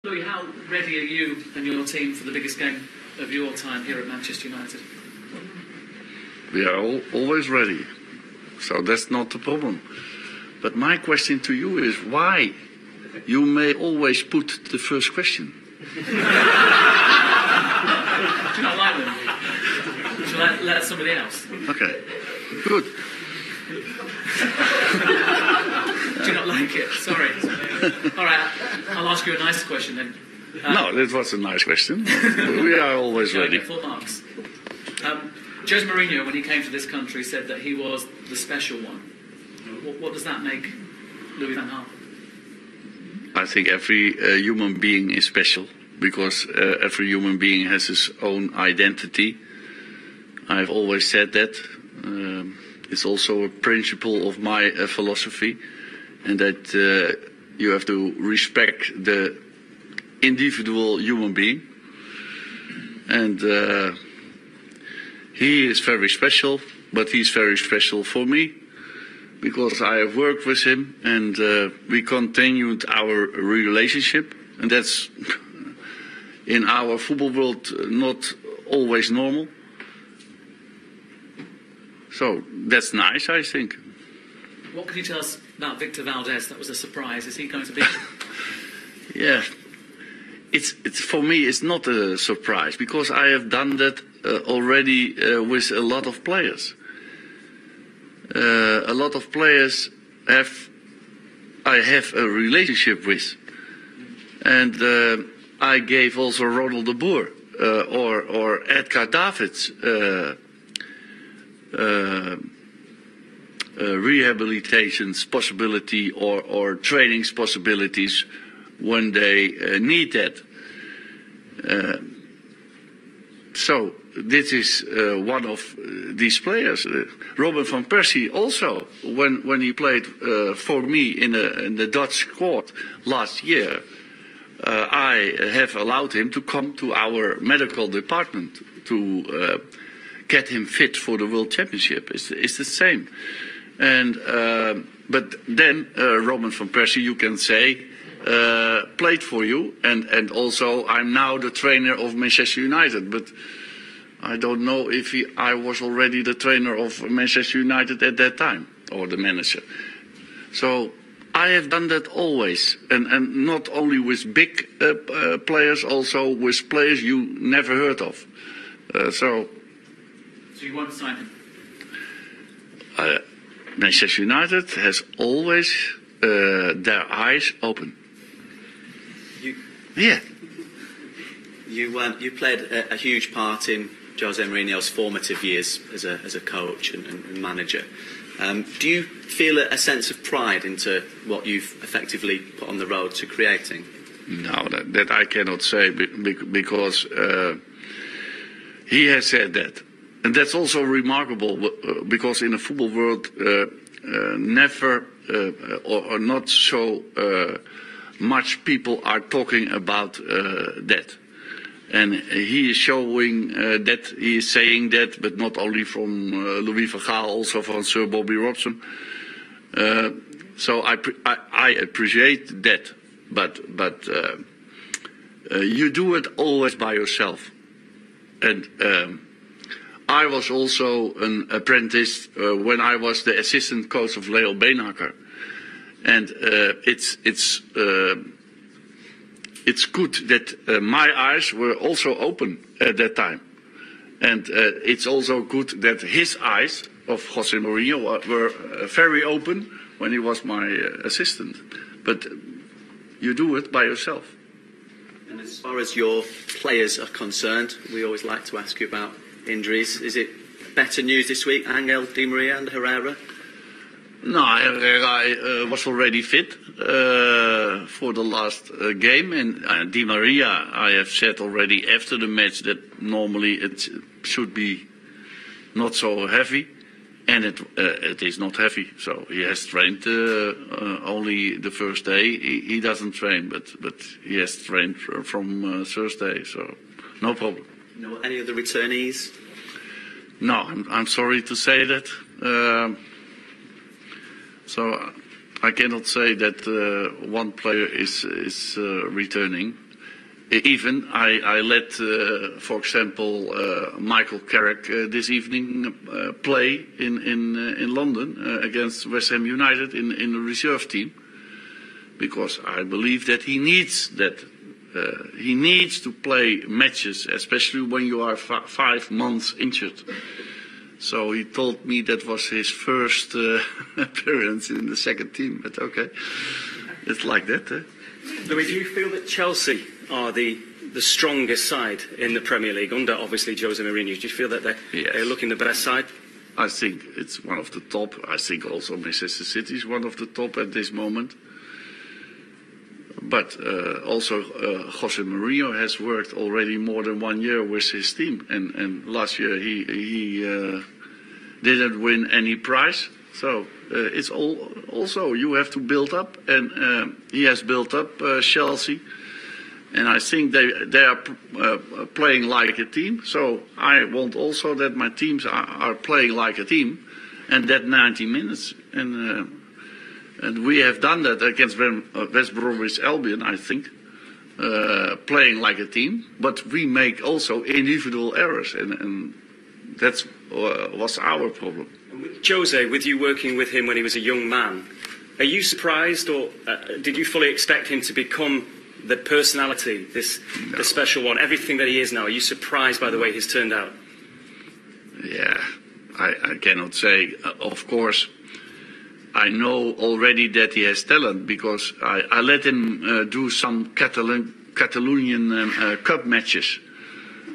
Louis, how ready are you and your team for the biggest game of your time here at Manchester United? We are always ready, so that's not the problem. But my question to you is why you may always put the first question. Do you not like them? Shall I let somebody else? Okay, good. Do you not like it? Sorry. All right, I'll ask you a nice question then. No, that was a nice question. We are always ready. Full marks. Jose Mourinho, when he came to this country, said that he was the special one. What does that make Louis van Gaal? I think every human being is special because every human being has his own identity. I've always said that. It's also a principle of my philosophy, and that you have to respect the individual human being. And he is very special, but he's very special for me because I have worked with him, and we continued our relationship, and that's in our football world not always normal. So that's nice, I think. What can you tell us about Victor Valdez? That was a surprise. Is he going to be? Yeah, it's for me. It's not a surprise because I have done that already with a lot of players. A lot of players I have a relationship with, and I gave also Ronald de Boer or Edgar Davids rehabilitations possibility or trainings possibilities when they need that. So this is one of these players. Robin van Persie also, when he played for me in the Dutch squad last year, I have allowed him to come to our medical department to get him fit for the World Championship. It's the same. And but then Robin van Persie, you can say, played for you, and also I'm now the trainer of Manchester United. But I don't know if I was already the trainer of Manchester United at that time, or the manager. So I have done that always, and not only with big players, also with players you never heard of. So you won't sign him? Manchester United has always their eyes open. You played a huge part in Jose Mourinho's formative years as a coach and manager. Do you feel a sense of pride into what you've effectively put on the road to creating? No, that I cannot say because he has said that. And that's also remarkable because in the football world, never or not so much people are talking about that. And he is showing that, he is saying that, but not only from Louis van Gaal, also from Sir Bobby Robson. So I appreciate that, but you do it always by yourself. And I was also an apprentice when I was the assistant coach of Leo Beenhakker, and it's good that my eyes were also open at that time, and it's also good that his eyes of Jose Mourinho were very open when he was my assistant. But you do it by yourself. And as far as your players are concerned, we always like to ask you about injuries. Is it better news this week, Angel, Di Maria and Herrera? No, Herrera was already fit for the last game, and Di Maria, I have said already after the match that normally it should be not so heavy, and it is not heavy. So he has trained only the first day. He doesn't train, but he has trained from Thursday, so no problem. No, any other returnees? No, I'm sorry to say that. So I cannot say that one player is returning. Even I let, for example, Michael Carrick this evening play in London against West Ham United in the reserve team, because I believe that he needs that. He needs to play matches, especially when you are 5 months injured. So he told me that was his first appearance in the second team. But okay, it's like that. Louis, do you feel that Chelsea are the strongest side in the Premier League under, obviously, Jose Mourinho? Do you feel that they're looking the best side? I think it's one of the top. I think also Manchester City is one of the top at this moment. But also Jose Mourinho has worked already more than 1 year with his team, and last year he didn't win any prize. So it's also you have to build up, and he has built up Chelsea, and I think they are playing like a team. So I want also that my teams are playing like a team, and that 90 minutes and we have done that against West Bromwich Albion, I think, playing like a team. But we make also individual errors, and that was our problem. Jose, with you working with him when he was a young man, are you surprised, or did you fully expect him to become the personality, the special one, everything that he is now? Are you surprised by the way he's turned out? Yeah, I cannot say. Of course, I know already that he has talent, because I let him do some Catalonian Cup matches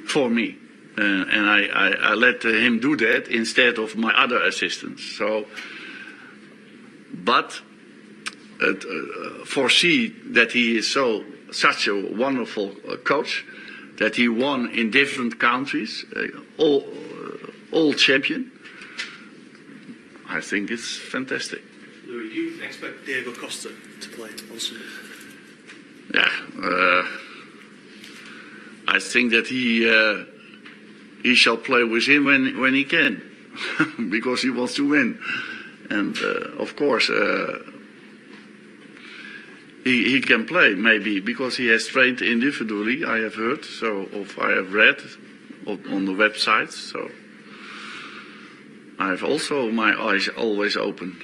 for me. And I let him do that instead of my other assistants. So, but foresee that he is such a wonderful coach, that he won in different countries, all champion. I think it's fantastic. Louis, do you expect Diego Costa to play on Sunday? Yeah, I think that he shall play with him when he can, because he wants to win. And of course, he can play maybe because he has trained individually. I have heard, I have read on the websites. So I have also my eyes always open.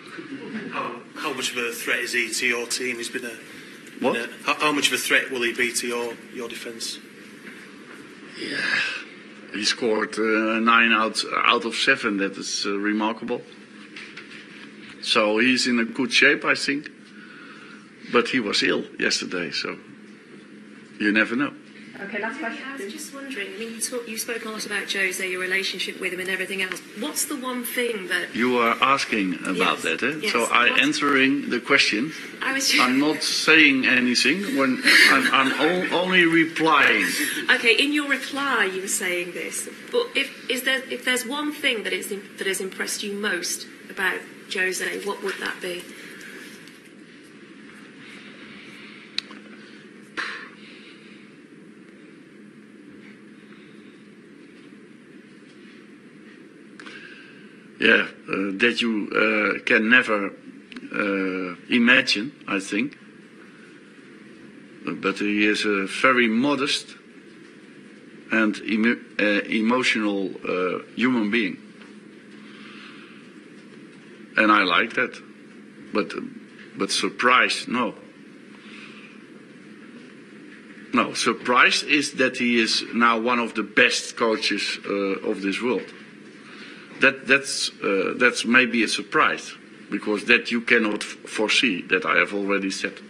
How much of a threat is he to your team? He's been What? How much of a threat will he be to your defence? Yeah, he scored 9 out of 7. That is remarkable. So he's in a good shape, I think. But he was ill yesterday, so you never know. Okay, last question. I was just wondering, I mean, you spoke a lot about Jose, your relationship with him and everything else. What's the one thing that... You are asking about that, eh? Yes. So I'm answering the question. I'm not saying anything when I'm only replying. Okay, in your reply you were saying this, but if there's one thing that has impressed you most about Jose, what would that be? Yeah, that you can never imagine, I think. But he is a very modest and emotional human being. And I like that. But surprised, no. No, surprised is that he is now one of the best coaches of this world. That's maybe a surprise, because that you cannot foresee, that I have already said.